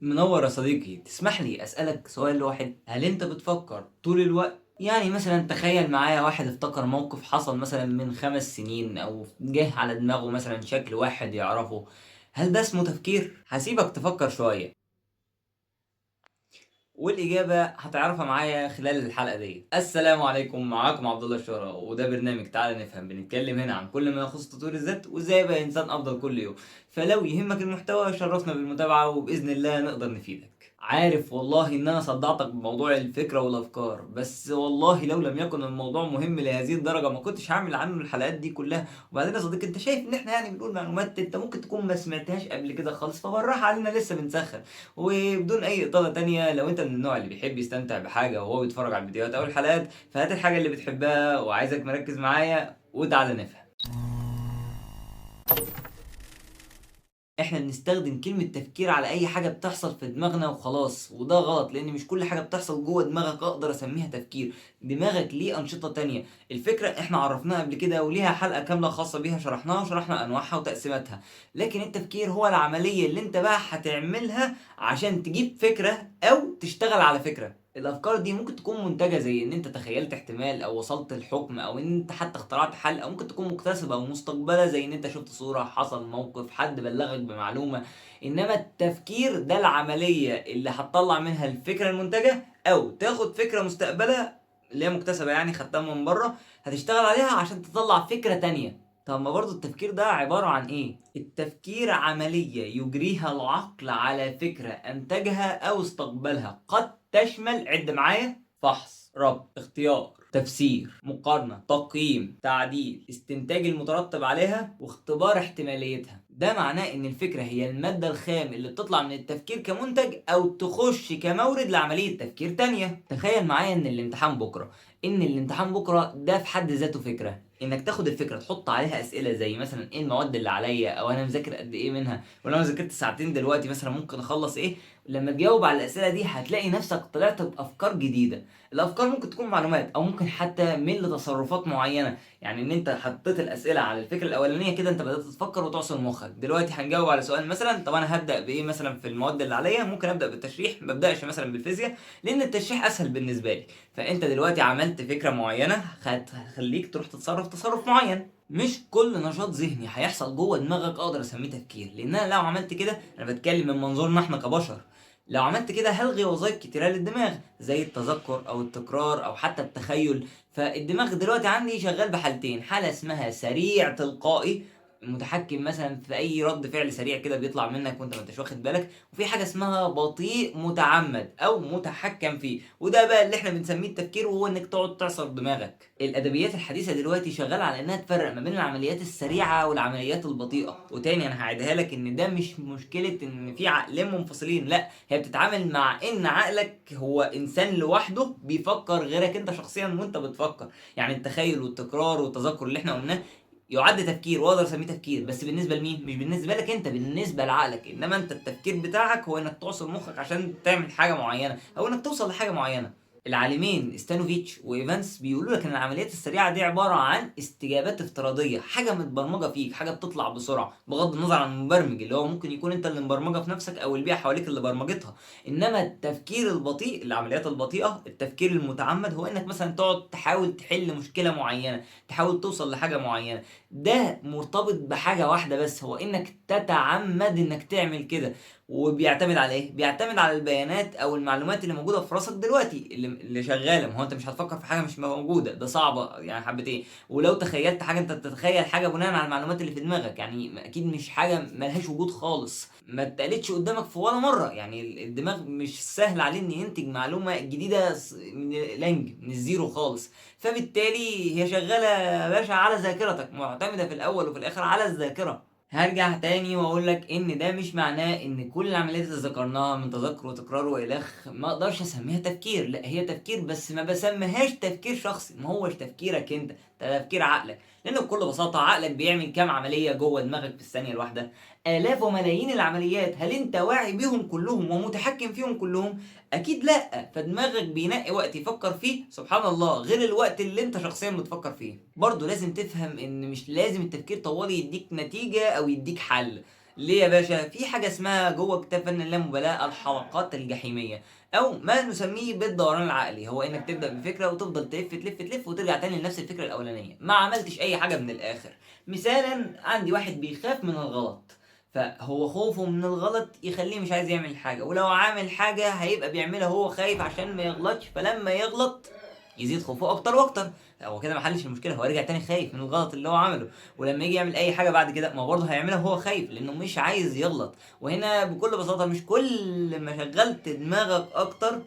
منور يا صديقي، تسمح لي أسألك سؤال واحد؟ هل أنت بتفكر طول الوقت؟ يعني مثلا تخيل معايا واحد افتكر موقف حصل مثلا من 5 سنين أو جه على دماغه مثلا شكل واحد يعرفه. هل ده اسمه تفكير؟ هسيبك تفكر شوية، والإجابة هتعرفها معايا خلال الحلقة دي. السلام عليكم، معاكم عبد الله الشارع، وده برنامج تعالى نفهم. بنتكلم هنا عن كل ما يخص تطوير الذات وازاي ابقى انسان افضل كل يوم. فلو يهمك المحتوى شرفنا بالمتابعة، وبإذن الله نقدر نفيدك. عارف والله ان انا صدعتك بموضوع الفكرة والافكار، بس والله لو لم يكن الموضوع مهم لهذه الدرجة ما كنتش هعمل عنه الحلقات دي كلها. وبعدين يا صديقي، انت شايف ان احنا يعني بنقول معلومات انت ممكن تكون ما سمعتهاش قبل كده خالص، فبالراحة علينا لسه بنسخن. وبدون اي اطاله تانية، لو انت من النوع اللي بيحب يستمتع بحاجه وهو بيتفرج على الفيديوهات او الحلقات، فهات الحاجه اللي بتحبها وعايزك مركز معايا وتعالى نفهم. احنا بنستخدم كلمة تفكير على اي حاجة بتحصل في دماغنا وخلاص، وده غلط لان مش كل حاجة بتحصل جوه دماغك اقدر اسميها تفكير. دماغك ليه انشطة تانية. الفكرة احنا عرفناها قبل كده وليها حلقة كاملة خاصة بيها، شرحناها وشرحنا انواعها وتقسيماتها. لكن التفكير هو العملية اللي انت بقى هتعملها عشان تجيب فكرة او تشتغل على فكرة. الافكار دي ممكن تكون منتجه، زي ان انت تخيلت احتمال او وصلت لحكم، او ان انت حتى اخترعت حل، او ممكن تكون مكتسبه او مستقبله، زي ان انت شفت صوره، حصل موقف، حد بلغك بمعلومه. انما التفكير ده العمليه اللي هتطلع منها الفكره المنتجه، او تاخد فكره مستقبله اللي هي مكتسبه، يعني خدتها من بره، هتشتغل عليها عشان تطلع فكره تانية. طب ما برضو التفكير ده عبارة عن ايه؟ التفكير عملية يجريها العقل على فكرة انتجها او استقبلها، قد تشمل، عد معايا: فحص، ربط، اختيار، تفسير، مقارنة، تقييم، تعديل، استنتاج المترتب عليها، واختبار احتماليتها. ده معناه ان الفكرة هي المادة الخام اللي بتطلع من التفكير كمنتج او تخش كمورد لعملية تفكير تانية. تخيل معايا ان الامتحان بكرة ده في حد ذاته فكرة. انك تاخد الفكره تحط عليها اسئله زي مثلا ايه المواد اللي عليا، او انا مذاكر قد ايه منها، ولو انا ذاكرت ساعتين دلوقتي مثلا ممكن اخلص ايه. لما تجاوب على الاسئله دي هتلاقي نفسك طلعت بافكار جديده. الافكار ممكن تكون معلومات او ممكن حتى من لتصرفات معينه. يعني ان انت حطيت الاسئله على الفكره الاولانيه كده، انت بدات تفكر وتعصر مخك. دلوقتي هنجاوب على سؤال مثلا، طب انا هبدا بايه مثلا في المواد اللي عليا؟ ممكن ابدا بالتشريح، ما ابداش مثلا بالفيزياء لان التشريح اسهل بالنسبه لي. فانت دلوقتي عملت فكره معينه هتخليك تروح تتصرف تصرف معين. مش كل نشاط ذهني هيحصل جوه دماغك اقدر اسميه تفكير، لان انا لو عملت كده، انا بتكلم من منظورنا احنا كبشر، لو عملت كده هلغي وظائف كتيره للدماغ زي التذكر او التكرار او حتى التخيل. فالدماغ دلوقتي عندي شغال بحالتين: حاله اسمها سريع تلقائي، متحكم مثلا في اي رد فعل سريع كده بيطلع منك وانت ما انتش واخد بالك، وفي حاجه اسمها بطيء متعمد او متحكم فيه، وده بقى اللي احنا بنسميه التفكير، وهو انك تقعد تعصر دماغك. الادبيات الحديثه دلوقتي شغاله على انها تفرق ما بين العمليات السريعه والعمليات البطيئه. وتاني انا هعيدها لك ان ده مش مشكله ان في عقلين منفصلين، لا، هي بتتعامل مع ان عقلك هو انسان لوحده بيفكر غيرك انت شخصيا وانت بتفكر. يعني التخيل والتكرار والتذكر اللي احنا قلناه يعد تفكير، واقدر اسميه تفكير، بس بالنسبه لمين؟ مش بالنسبه لك انت، بالنسبه لعقلك. انما انت التفكير بتاعك هو انك تعصر مخك عشان تعمل حاجه معينه او انك توصل لحاجه معينه. العالمين ستانوفيتش وايفانس بيقولوا لك ان العمليات السريعه دي عباره عن استجابات افتراضيه، حاجه متبرمجه فيك، حاجه بتطلع بسرعه بغض النظر عن المبرمج، اللي هو ممكن يكون انت اللي مبرمجه في نفسك او البيئه حواليك اللي برمجتها. انما التفكير البطيء، العمليات البطيئه، التفكير المتعمد، هو انك مثلا تقعد تحاول تحل مشكله معينه، تحاول توصل لحاجه معينه. ده مرتبط بحاجة واحدة بس، هو انك تتعمد انك تعمل كده. وبيعتمد على ايه؟ بيعتمد على البيانات او المعلومات اللي موجودة في راسك دلوقتي، اللي شغالة. ما هو انت مش هتفكر في حاجة مش موجودة، ده صعبة يعني حبتين. ولو تخيلت حاجة، انت بتتخيل حاجة بناء على المعلومات اللي في دماغك، يعني اكيد مش حاجة ملهاش وجود خالص، ما اتقالتش قدامك في ولا مرة. يعني الدماغ مش سهل عليه ان ينتج معلومة جديدة من الانج من الزيرو خالص. فبالتالي هي شغالة يا باشا على ذاكرتك، معتمدة في الأول وفي الآخر على الذاكرة. هرجع تاني واقول لك ان ده مش معناه ان كل العمليات اللي ذكرناها من تذكر وتكرار والخ ما اقدرش اسميها تفكير. لا، هي تفكير، بس ما بسميهاش تفكير شخصي، ما هوش تفكيرك انت، ده تفكير عقلك. لان بكل بساطه عقلك بيعمل كام عمليه جوه دماغك في الثانيه الواحده؟ الاف وملايين العمليات. هل انت واعي بيهم كلهم ومتحكم فيهم كلهم؟ اكيد لا. فدماغك بينقي وقت يفكر فيه سبحان الله غير الوقت اللي انت شخصيا بتفكر فيه. برضه لازم تفهم ان مش لازم التفكير طوالي يديك نتيجة او يديك حل. ليه يا باشا؟ في حاجه اسمها جوه كتاب فن اللامبالاه الحلقات الجحيميه، او ما نسميه بالدوران العقلي. هو انك تبدا بفكره وتفضل تلف تلف تلف وترجع تاني لنفس الفكره الاولانيه، ما عملتش اي حاجه من الاخر. مثالا، عندي واحد بيخاف من الغلط، فهو خوفه من الغلط يخليه مش عايز يعمل حاجه، ولو عامل حاجه هيبقى بيعملها هو خايف عشان ما يغلطش، فلما يغلط يزيد خوفه اكتر واكتر. هو كده ما حلش المشكله، هو رجع تاني خايف من الغلط اللي هو عمله، ولما يجي يعمل اي حاجه بعد كده ما برضه هيعملها وهو خايف لانه مش عايز يغلط. وهنا بكل بساطه، مش كل ما شغلت دماغك اكتر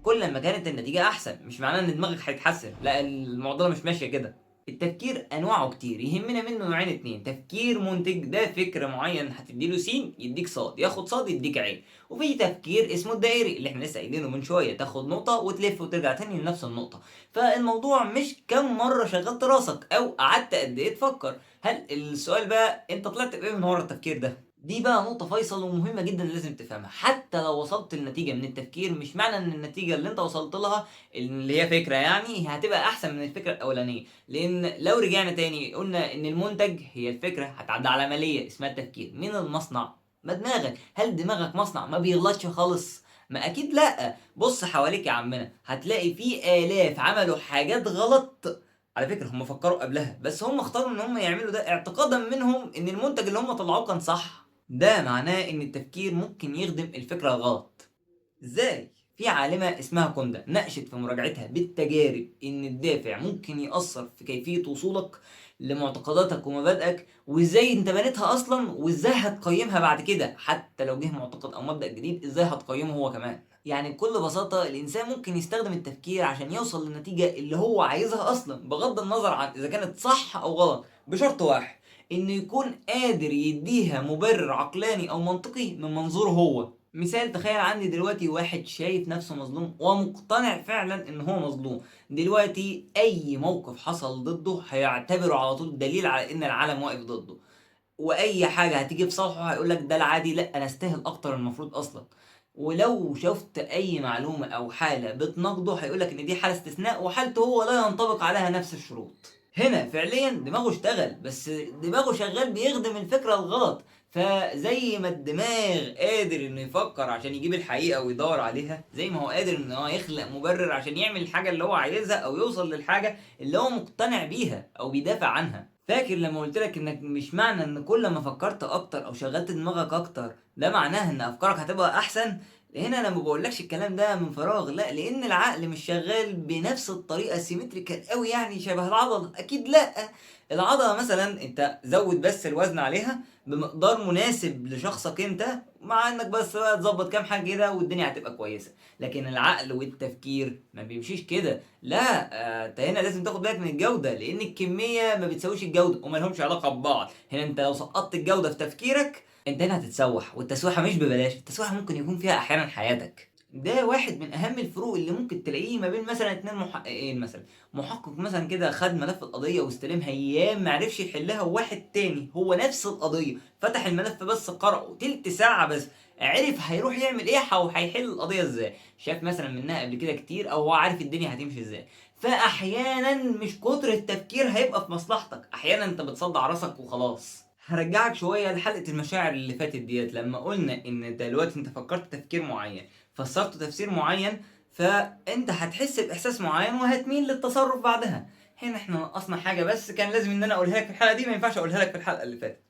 كل ما كانت النتيجه احسن. مش معناه ان دماغك هيتحسن، لا، المعضله مش ماشيه كده. التفكير انواعه كتير، يهمنا منه نوعين اتنين: تفكير منتج، ده فكره معين هتديله س يديك ص، ياخد ص يديك ع. وفي تفكير اسمه الدائري اللي احنا لسه قايلينه من شويه، تاخد نقطه وتلف وترجع تاني لنفس النقطه. فالموضوع مش كم مره شغلت راسك او قعدت قد ايه تفكر، هل السؤال بقى انت طلعت بايه من ورا التفكير ده. دي بقى نقطة فيصل ومهمة جدا لازم تفهمها. حتى لو وصلت لنتيجة من التفكير، مش معنى ان النتيجة اللي انت وصلت لها اللي هي فكرة يعني هتبقى احسن من الفكرة الاولانية. لان لو رجعنا تاني قلنا ان المنتج هي الفكرة، هتعدي على عملية اسمها التفكير. مين المصنع؟ ما دماغك. هل دماغك مصنع ما بيغلطش خالص؟ ما اكيد لا. بص حواليك يا عمنا، هتلاقي في الاف عملوا حاجات غلط. على فكرة هم فكروا قبلها، بس هم اختاروا ان هم يعملوا ده اعتقادا منهم ان المنتج اللي هم طلعوه كان صح. ده معناه ان التفكير ممكن يخدم الفكرة الغلط. ازاي؟ في عالمة اسمها كوندا ناقشت في مراجعتها بالتجارب ان الدافع ممكن يأثر في كيفية وصولك لمعتقداتك ومبادئك، وازاي انت بنيتها اصلا، وازاي هتقيمها بعد كده. حتى لو جه معتقد او مبدأ جديد، ازاي هتقيمه هو كمان. يعني بكل بساطة الانسان ممكن يستخدم التفكير عشان يوصل للنتيجة اللي هو عايزها اصلا، بغض النظر عن اذا كانت صح او غلط، بشرط واحد: انه يكون قادر يديها مبرر عقلاني او منطقي من منظوره هو. مثال، تخيل عندي دلوقتي واحد شايف نفسه مظلوم ومقتنع فعلا ان هو مظلوم. دلوقتي اي موقف حصل ضده هيعتبره على طول دليل على ان العالم واقف ضده، واي حاجه هتيجي في صالحه هيقول لك ده العادي، لا انا استاهل اكتر المفروض اصلا. ولو شفت اي معلومه او حاله بتناقضه هيقول لك ان دي حاله استثناء وحالته هو لا ينطبق عليها نفس الشروط. هنا فعليا دماغه اشتغل، بس دماغه شغال بيخدم الفكره الغلط. فزي ما الدماغ قادر انه يفكر عشان يجيب الحقيقه ويدور عليها، زي ما هو قادر ان هو يخلق مبرر عشان يعمل الحاجه اللي هو عايزها او يوصل للحاجه اللي هو مقتنع بيها او بيدافع عنها. فاكر لما قلت لك انك مش معنى ان كل ما فكرت اكتر او شغلت دماغك اكتر ده معناه ان افكارك هتبقى احسن؟ هنا انا ما بقولكش الكلام ده من فراغ، لا، لان العقل مش شغال بنفس الطريقه سيمتريكال قوي يعني شبه العضله، اكيد لا. العضله مثلا انت زود بس الوزن عليها بمقدار مناسب لشخصك انت، مع انك بس بقى تظبط كام حاجه كده والدنيا هتبقى كويسه. لكن العقل والتفكير ما بيمشيش كده، لا. انت هنا لازم تاخد بالك من الجوده، لان الكميه ما بتساويش الجوده وما لهمش علاقه ببعض. هنا انت لو سقطت الجوده في تفكيرك انت هنا هتتسوح، والتسويحه مش ببلاش، التسويحه ممكن يكون فيها احيانا حياتك. ده واحد من اهم الفروق اللي ممكن تلاقيه ما بين مثلا اتنين محققين. مثلا محقق مثلا كده خد ملف القضيه واستلمها ايام معرفش يحلها، وواحد تاني هو نفس القضيه فتح الملف بس قرأه تلت ساعه بس، عرف هيروح يعمل ايه او هيحل القضيه ازاي، شاف مثلا منها قبل كده كتير، او هو عارف الدنيا هتمشي ازاي. فاحيانا مش كتر التفكير هيبقى في مصلحتك، احيانا انت بتصدع راسك وخلاص. هرجعك شويه لحلقه المشاعر اللي فاتت ديت، لما قلنا ان دلوقتي انت فكرت تفكير معين، فسرته تفسير معين، فانت هتحس باحساس معين وهتميل للتصرف بعدها. هنا احنا نقصنا حاجه بس كان لازم ان انا اقولها لك في الحلقه دي، ما ينفعش اقولها لك في الحلقه اللي فاتت.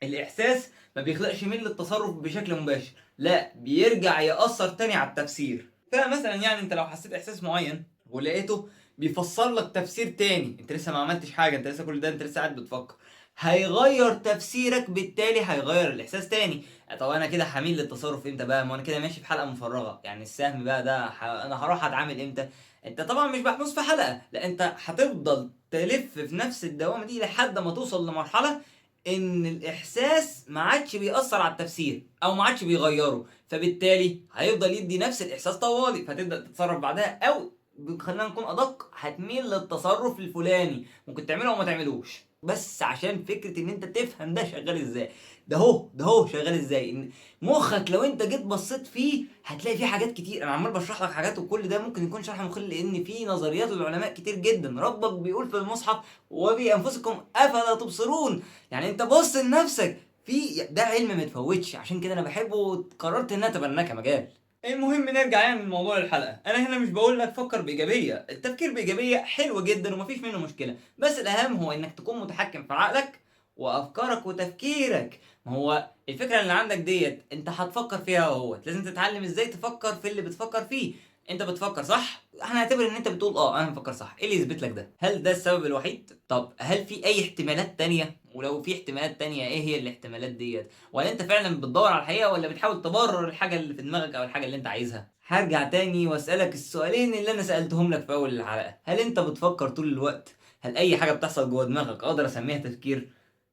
الاحساس ما بيخلقش ميل للتصرف بشكل مباشر، لا، بيرجع يأثر تاني على التفسير. فمثلا يعني انت لو حسيت احساس معين ولقيته بيفسر لك تفسير تاني، انت لسه ما عملتش حاجه، انت لسه كل ده انت لسه قاعد بتفكر، هيغير تفسيرك، بالتالي هيغير الاحساس تاني. طب انا كده هميل للتصرف امتى بقى؟ ما انا كده ماشي في حلقه مفرغه، يعني السهم بقى ده انا هروح اتعامل امتى؟ انت طبعا مش محبوس في حلقه، لا، انت هتفضل تلف في نفس الدوامه دي لحد ما توصل لمرحله ان الاحساس ما عادش بيأثر على التفسير او ما عادش بيغيره، فبالتالي هيفضل يدي نفس الاحساس طوالي، فتبدأ تتصرف بعدها، او خلينا نكون ادق، هتميل للتصرف الفلاني، ممكن تعمله او ما تعملوش، بس عشان فكرة ان انت تفهم ده شغال ازاي. ده هو شغال ازاي، ان مخك لو انت جيت بصيت فيه هتلاقي فيه حاجات كتير. انا عمال بشرح لك حاجات وكل ده ممكن يكون شرح مخل، لان في نظريات العلماء كتير جدا. ربك بيقول في المصحف: وبأنفسكم افلا تبصرون. يعني انت بص لنفسك ده علم ما يتفوتش، عشان كده انا بحبه وقررت ان انا اتبناه كمجال. المهم نرجع يعني لموضوع الحلقه. انا هنا مش بقول لك فكر بايجابيه، التفكير بايجابيه حلو جدا ومفيش منه مشكله، بس الاهم هو انك تكون متحكم في عقلك وافكارك وتفكيرك. ما هو الفكره اللي عندك ديت انت هتفكر فيها اهوت، لازم تتعلم ازاي تفكر في اللي بتفكر فيه. انت بتفكر صح، هنعتبر ان انت بتقول انا بفكر صح. ايه اللي يثبت لك ده؟ هل ده السبب الوحيد؟ طب هل في اي احتمالات تانية؟ ولو في احتمالات تانية ايه هي الاحتمالات ديت؟ ولا انت فعلا بتدور على الحقيقه، ولا بتحاول تبرر الحاجه اللي في دماغك او الحاجه اللي انت عايزها؟ هرجع تاني واسالك السؤالين اللي انا سالتهم لك في اول الحلقه. هل انت بتفكر طول الوقت؟ هل اي حاجه بتحصل جوه دماغك اقدر اسميها تفكير؟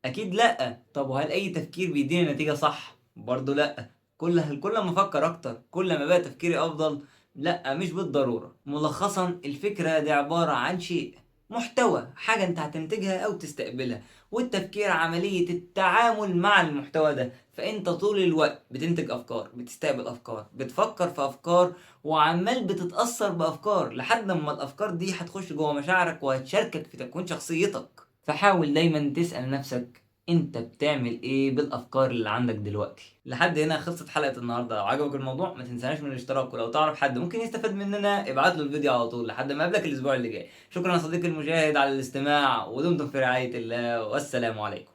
اكيد لا. طب وهل اي تفكير بيدينا نتيجه صح؟ برضه لا. كل ما افكر اكتر كل ما بقى تفكيري افضل؟ لا، مش بالضروره. ملخصا الفكره دي عباره عن شيء، محتوى، حاجه انت هتنتجها او تستقبلها، والتفكير عملية التعامل مع المحتوى ده. فانت طول الوقت بتنتج افكار، بتستقبل افكار، بتفكر في افكار، وعمال بتتأثر بافكار لحد ما الافكار دي هتخش جوه مشاعرك وهتشاركك في تكوين شخصيتك. فحاول دايما تسأل نفسك انت بتعمل ايه بالافكار اللي عندك دلوقتي. لحد هنا خلصت حلقة النهارده. لو عجبك الموضوع ما تنساناش من الاشتراك، ولو تعرف حد ممكن يستفاد مننا ابعت له الفيديو على طول. لحد ما اقابلك الاسبوع اللي جاي. شكرا يا صديقي المشاهد على الاستماع، ودمتم في رعاية الله، والسلام عليكم.